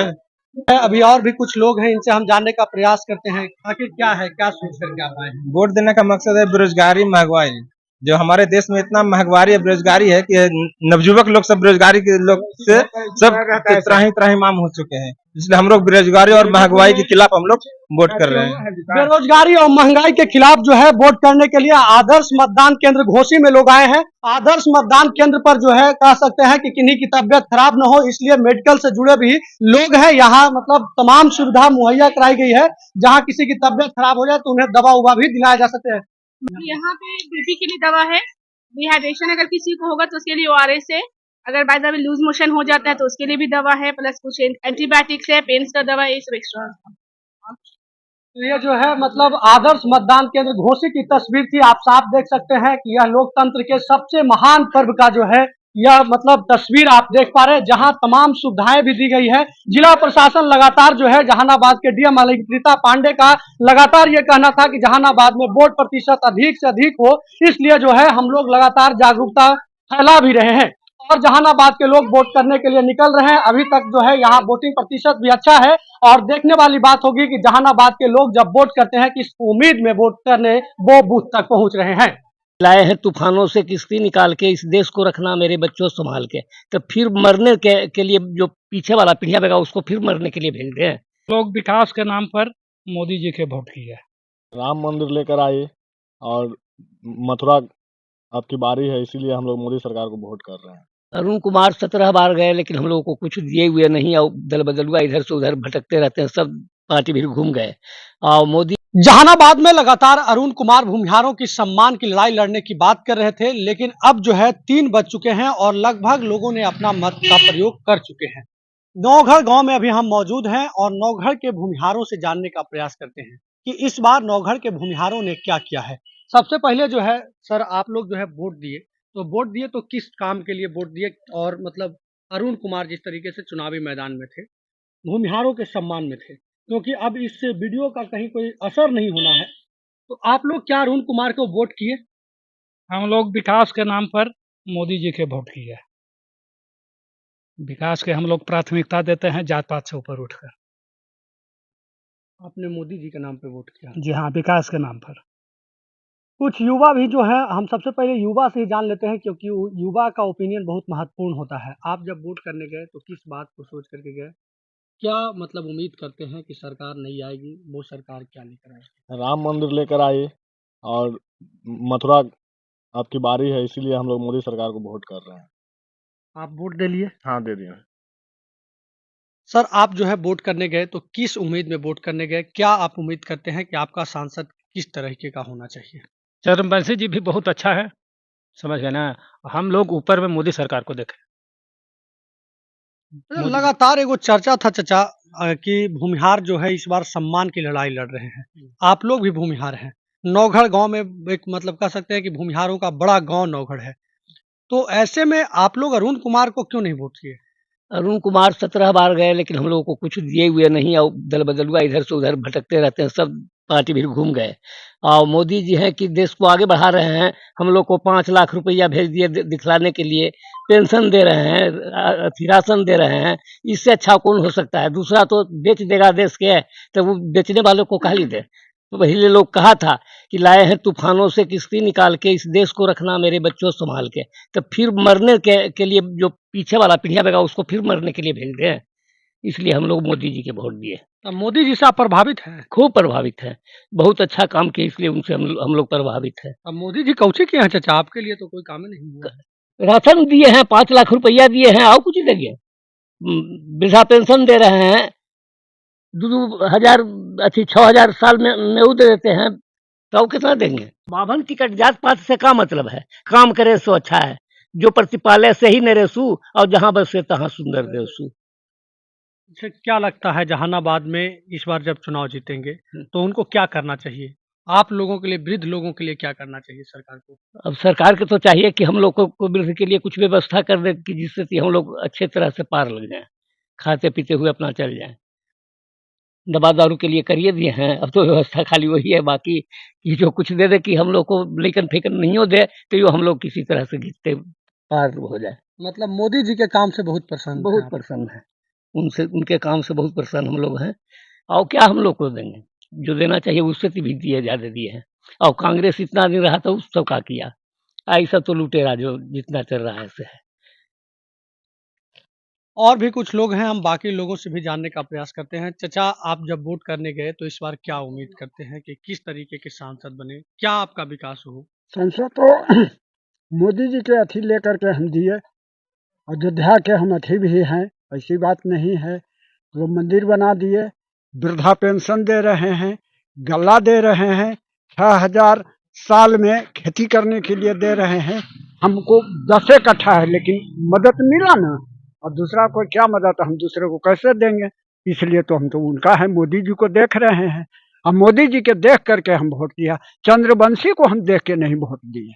Speaker 3: अभी और भी कुछ लोग हैं, इनसे हम जानने का प्रयास करते हैं आखिर क्या है, क्या सोच करके आप आए हैं।
Speaker 6: वोट देने का मकसद है बेरोजगारी महंगाई, जो हमारे देश में इतना महंगाई है बेरोजगारी है कि नवयुवक लोग सब बेरोजगारी के लोग से सब त्राही माम हो चुके हैं, इसलिए हम लोग बेरोजगारी और महंगाई के खिलाफ हम लोग वोट कर रहे हैं।
Speaker 3: बेरोजगारी और महंगाई के खिलाफ जो है वोट करने के लिए आदर्श मतदान केंद्र घोसी में लोग आए हैं। आदर्श मतदान केंद्र पर जो है कह सकते हैं कि किन्हीं की तबियत खराब न हो इसलिए मेडिकल से जुड़े भी लोग हैं यहाँ, मतलब तमाम सुविधा मुहैया कराई गई है। जहाँ किसी की तबियत खराब हो जाए तो उन्हें दवा उवा भी दिलाया जा सकते हैं।
Speaker 2: यहाँ पे बीपी के लिए दवा है, डिहाइड्रेशन अगर किसी को होगा तो उसके लिए ORS है, अगर by the way loose motion हो जाता है तो उसके लिए भी दवा है, प्लस कुछ एंटीबायोटिक्स है, पेन्स का दवा है, ये सब एक्स्ट्रा।
Speaker 3: तो ये जो है मतलब आदर्श मतदान केंद्र घोसी की तस्वीर थी। आप साफ देख सकते हैं कि यह लोकतंत्र के सबसे महान पर्व का जो है यह मतलब तस्वीर आप देख पा रहे हैं, जहां तमाम सुविधाएं भी दी गई है। जिला प्रशासन लगातार जो है जहानाबाद के डीएम अलंकृता पांडे का लगातार ये कहना था कि जहानाबाद में वोट प्रतिशत अधिक से अधिक हो, इसलिए जो है हम लोग लगातार जागरूकता फैला भी रहे हैं और जहानाबाद के लोग वोट करने के लिए निकल रहे हैं। अभी तक जो है यहाँ वोटिंग प्रतिशत भी अच्छा है और देखने वाली बात होगी कि जहानाबाद के लोग जब वोट करते हैं किस उम्मीद में वोट करने वो बूथ तक पहुंच रहे हैं।
Speaker 7: लाए हैं तूफानों से किश्ती निकाल के, इस देश को रखना मेरे बच्चों संभाल के, तो फिर मरने के लिए जो पीछे वाला पीढ़िया बेगा उसको फिर मरने के लिए भेज रहे हैं।
Speaker 14: लोग विकास के नाम पर मोदी जी के वोट किए।
Speaker 12: राम मंदिर लेकर आए और मथुरा आपकी बारी है, इसीलिए हम लोग मोदी सरकार को वोट कर रहे हैं।
Speaker 7: अरुण कुमार 17 बार गए लेकिन हम लोगों को कुछ दिए हुए नहीं, और दल बदलुआ इधर से उधर भटकते रहते हैं, सब पार्टी भी घूम गए। और मोदी
Speaker 3: जहानाबाद में लगातार अरुण कुमार भूमिहारों की सम्मान की लड़ाई लड़ने की बात कर रहे थे, लेकिन अब जो है 3 बज चुके हैं और लगभग लोगों ने अपना मत का प्रयोग कर चुके हैं। नौघर गांव में अभी हम मौजूद हैं और नौघर के भूमिहारों से जानने का प्रयास करते हैं कि इस बार नौघर के भूमिहारों ने क्या किया है। सबसे पहले जो है सर आप लोग जो है वोट दिए, तो किस काम के लिए वोट दिए? और मतलब अरुण कुमार जिस तरीके से चुनावी मैदान में थे, भूमिहारों के सम्मान में थे, क्योंकि अब इस वीडियो का कहीं कोई असर नहीं होना है, तो आप लोग क्या अरुण कुमार को वोट किए?
Speaker 14: हम लोग विकास के नाम पर मोदी जी के वोट किए। विकास के हम लोग प्राथमिकता देते हैं, जात पात से ऊपर उठकर।
Speaker 3: आपने मोदी जी के नाम पे वोट किया?
Speaker 14: जी हाँ, विकास के नाम पर।
Speaker 3: कुछ युवा भी जो है, हम सबसे पहले युवा से ही जान लेते हैं क्योंकि युवा का ओपिनियन बहुत महत्वपूर्ण होता है। आप जब वोट करने गए तो किस बात को सोच करके गए? क्या मतलब उम्मीद करते हैं कि सरकार नहीं आएगी, वो सरकार क्या लेकर आएगी?
Speaker 12: राम मंदिर लेकर आए और मथुरा आपकी बारी है, इसीलिए हम लोग मोदी सरकार को वोट कर रहे हैं।
Speaker 3: आप वोट दे लिए?
Speaker 12: हाँ दे दिए।
Speaker 3: सर आप जो है वोट करने गए तो किस उम्मीद में वोट करने गए? क्या आप उम्मीद करते हैं कि आपका सांसद किस तरीके का होना चाहिए?
Speaker 14: चरणबंशी जी भी बहुत अच्छा है, समझ गए ना। हम लोग ऊपर में मोदी सरकार को देखें।
Speaker 3: लगातार एगो चर्चा था चचा कि भूमिहार जो है इस बार सम्मान की लड़ाई लड़ रहे हैं। आप लोग भी भूमिहार हैं। नौघर गांव में एक मतलब कह सकते हैं कि भूमिहारों का बड़ा गांव नौघर है, तो ऐसे में आप लोग अरुण कुमार को क्यों नहीं वोट किए?
Speaker 7: अरुण कुमार 17 बार गए लेकिन हम लोगों को कुछ दिए हुए नहीं, और दल बदलुआ इधर से उधर भटकते रहते हैं, सब पार्टी भी घूम गए। और मोदी जी हैं कि देश को आगे बढ़ा रहे हैं, हम लोग को 5 लाख रुपया भेज दिए दिखलाने के लिए, पेंशन दे रहे हैं, राशन दे रहे हैं, इससे अच्छा कौन हो सकता है? दूसरा तो बेच देगा देश के, तो वो बेचने वालों को काहे दे? तो पहले लोग कहा था कि लाए हैं तूफानों से किश्ती निकाल के, इस देश को रखना मेरे बच्चों संभाल के, तो फिर मरने के लिए जो पीछे वाला पीढ़िया बेगा उसको फिर मरने के लिए भेज रहे हैं, इसलिए हम लोग मोदी जी के वोट दिए।
Speaker 3: अब मोदी जी से आप प्रभावित हैं?
Speaker 7: खूब प्रभावित है, बहुत अच्छा काम किया, इसलिए उनसे हम लोग प्रभावित है।
Speaker 3: अब मोदी जी कौचे किए हैं चचा? आपके लिए तो कोई काम ही नहीं हुआ है।
Speaker 7: राशन दिए हैं, 5 लाख रुपया दिए हैं, और कुछ देंगे? वृद्धा पेंशन दे रहे हैं,
Speaker 18: 2,000 अच्छी 6,000 साल में वो दे देते हैं, तो कितना देंगे? बाभन टिकट जात पात से का मतलब है, काम करे सो अच्छा है, जो प्रतिपालय से ही नरेसु और जहाँ बसे तहाँ सुंदर देसु।
Speaker 3: अच्छा, क्या लगता है जहानाबाद में इस बार जब चुनाव जीतेंगे तो उनको क्या करना चाहिए? आप लोगों के लिए, वृद्ध लोगों के लिए क्या करना चाहिए सरकार को?
Speaker 18: अब सरकार को तो चाहिए कि हम लोग को वृद्ध के लिए कुछ व्यवस्था कर दे कि जिससे कि हम लोग अच्छे तरह से पार लग जाएं, खाते पीते हुए अपना चल जाएं। दवा दारू के लिए करिए दिए हैं, अब तो व्यवस्था खाली वही है, बाकी ये जो कुछ दे दे कि हम लोग को लेकिन फिक्र नहीं हो दे तो ये हम लोग किसी तरह से घिसते पार हो जाए।
Speaker 3: मतलब मोदी जी के काम से बहुत प्रसन्न
Speaker 18: बहुत
Speaker 3: हैं आप।
Speaker 18: प्रसन्न है उनसे, उनके काम से बहुत प्रसन्न हम लोग हैं। और क्या हम लोग को देंगे, जो देना चाहिए उससे भी दिए, ज्यादा दिए हैं। और कांग्रेस इतना दिन रहा था उस सब का किया, ऐसा तो लुटेरा जो जितना चल रहा है ऐसे है।
Speaker 3: और भी कुछ लोग हैं, हम बाकी लोगों से भी जानने का प्रयास करते हैं। चचा, आप जब वोट करने गए तो इस बार क्या उम्मीद करते हैं कि किस तरीके के सांसद बने, क्या आपका विकास हो?
Speaker 19: संसद तो मोदी जी के अथी लेकर के हम दिए, अयोध्या के हम अथी भी हैं, ऐसी बात नहीं है। वो मंदिर बना दिए, वृद्धा पेंशन दे रहे हैं, गल्ला दे रहे हैं, 6,000 साल में खेती करने के लिए दे रहे हैं। हमको 10 कट्ठा है लेकिन मदद मिला ना, और दूसरा कोई क्या मदद हम दूसरे को कैसे देंगे? इसलिए तो हम तो उनका है, मोदी जी को देख रहे हैं। हम मोदी जी के देख करके हम वोट दिया, चंद्रवंशी को हम देख के नहीं वोट दिए।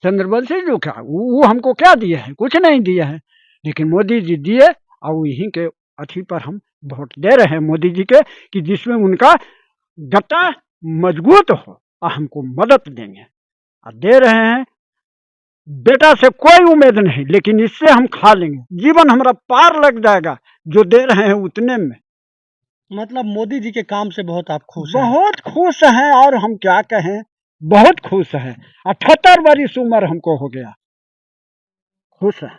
Speaker 19: चंद्रवंशी जो क्या वो हमको क्या दिए हैं? कुछ नहीं दिए हैं, लेकिन मोदी जी दिए और यहीं के अथी पर हम वोट दे रहे हैं मोदी जी के, कि जिसमें उनका गट्टा मजबूत हो और हमको मदद देंगे, और दे रहे हैं। बेटा से कोई उम्मीद नहीं, लेकिन इससे हम खा लेंगे, जीवन हमारा पार लग जाएगा जो दे रहे हैं उतने में।
Speaker 3: मतलब मोदी जी के काम से बहुत आप खुश हैं?
Speaker 19: बहुत खुश हैं, और हम क्या कहें, बहुत खुश हैं। 78 वर्ष उम्र हमको हो गया, खुश है।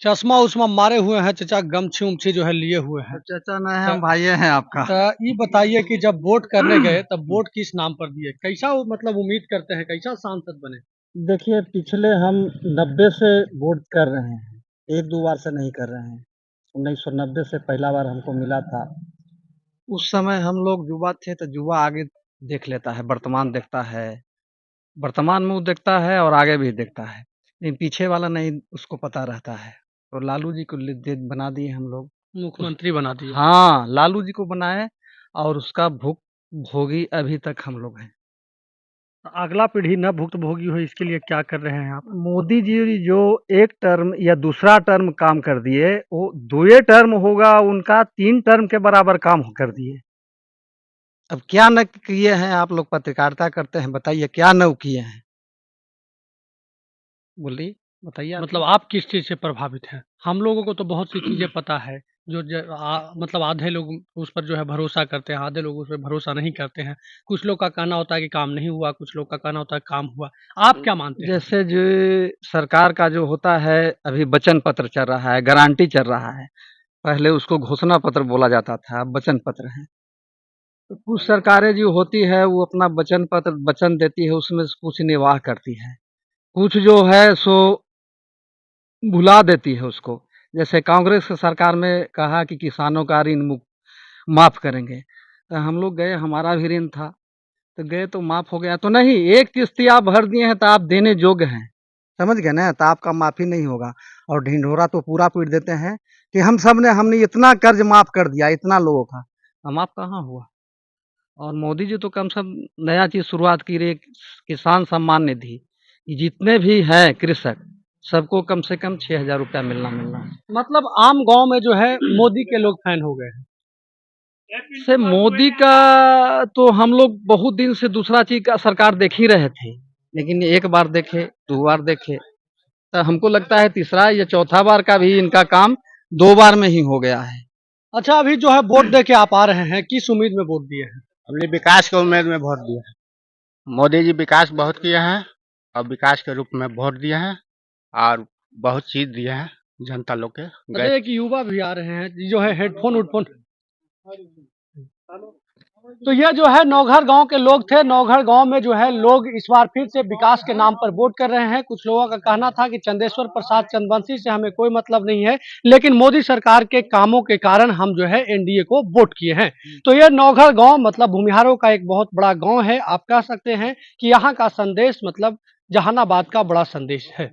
Speaker 3: चश्मा उश्मा मारे हुए हैं चचा, गमछी उमछी जो है लिए हुए हैं।
Speaker 20: चाचा ना है, हम भाई हैं आपका।
Speaker 3: तो ये बताइए कि जब वोट करने गए तब वोट किस नाम पर दिए, कैसा मतलब उम्मीद करते हैं, कैसा सांसद बने?
Speaker 7: देखिए, पिछले हम 90 से वोट कर रहे हैं, 1-2 बार से नहीं कर रहे हैं। 1990 से पहला बार हमको मिला था। उस समय हम लोग युवा थे तो युवा आगे देख लेता है, वर्तमान देखता है, वर्तमान में वो देखता है और आगे भी देखता है, लेकिन पीछे वाला नहीं उसको पता रहता है। तो लालू जी को बना दिए हम लोग,
Speaker 3: मुख्यमंत्री बना दिए।
Speaker 7: हाँ, लालू जी को बनाए, और उसका भोगी अभी तक हम लोग हैं।
Speaker 3: अगला पीढ़ी न भुक्तभोगी हो, इसके लिए क्या कर रहे हैं आप?
Speaker 7: मोदी जी जो एक टर्म या दूसरा टर्म काम कर दिए, वो 2 टर्म होगा उनका 3 टर्म के बराबर काम कर दिए। अब क्या न किए हैं? आप लोग पत्रकारिता करते हैं, बताइए क्या न किए हैं? बोलिए, बताइए।
Speaker 3: मतलब आप किस चीज से प्रभावित हैं? हम लोगों को तो बहुत सी चीजें पता है, जो मतलब आधे लोग उस पर जो है भरोसा करते हैं, आधे लोग उस पर भरोसा नहीं करते हैं। कुछ लोग का कहना होता है कि काम नहीं हुआ, कुछ लोग का कहना होता है काम हुआ। आप क्या मानते हैं?
Speaker 7: जैसे जो सरकार का जो होता है, अभी वचन पत्र चल रहा है, गारंटी चल रहा है। पहले उसको घोषणा पत्र बोला जाता था, अब वचन पत्र है। तो कुछ सरकारें जो होती है वो अपना वचन पत्र वचन देती है, उसमें से कुछ निर्वाह करती है, कुछ जो है सो भुला देती है उसको। जैसे कांग्रेस की सरकार में कहा कि किसानों का ऋण माफ करेंगे, तो हम लोग गए, हमारा भी ऋण था, तो गए तो माफ हो गया तो नहीं, एक किस्ती आप भर दिए हैं तो आप देने योग्य हैं, समझ गए ना, तो आपका माफी नहीं होगा। और ढिंढोरा तो पूरा पीट देते हैं कि हमने इतना कर्ज माफ कर दिया इतना लोगों का, हम माफ कहाँ हुआ। और मोदी जी तो कम से कम नया चीज शुरुआत की रही, किसान सम्मान निधि, जितने भी हैं कृषक सबको कम से कम 6,000 रुपया मिलना है।
Speaker 3: मतलब आम गांव में जो है मोदी के लोग फैन हो गए हैं।
Speaker 7: से मोदी का तो हम लोग बहुत दिन से दूसरा चीज का सरकार देख ही रहे थे, लेकिन एक बार देखे, 2 बार देखे, तो हमको लगता है तीसरा या चौथा बार का भी इनका काम 2 बार में ही हो गया है।
Speaker 3: अच्छा, अभी जो है वोट दे के आप आ रहे हैं, किस उम्मीद में वोट दिए हैं?
Speaker 20: हमने विकास के उम्मीद में वोट दिया है। मोदी जी विकास बहुत किए हैं और विकास के रूप में वोट दिए हैं, और बहुत चीज दिए हैं जनता लोग के।
Speaker 3: अच्छा, एक युवा भी आ रहे हैं जो है हेडफोन उडफोन तो ये जो है नौघर गांव के लोग थे। नौघर गांव में जो है लोग इस बार फिर से विकास के नाम पर वोट कर रहे हैं। कुछ लोगों का कहना था कि चंदेश्वर प्रसाद चंद्रवंशी से हमें कोई मतलब नहीं है, लेकिन मोदी सरकार के कामों के कारण हम जो है एनडीए को वोट किए हैं। तो ये नौघर गांव मतलब भूमिहारों का एक बहुत बड़ा गांव है। आप कह सकते हैं कि यहाँ का संदेश मतलब जहानाबाद का बड़ा संदेश है।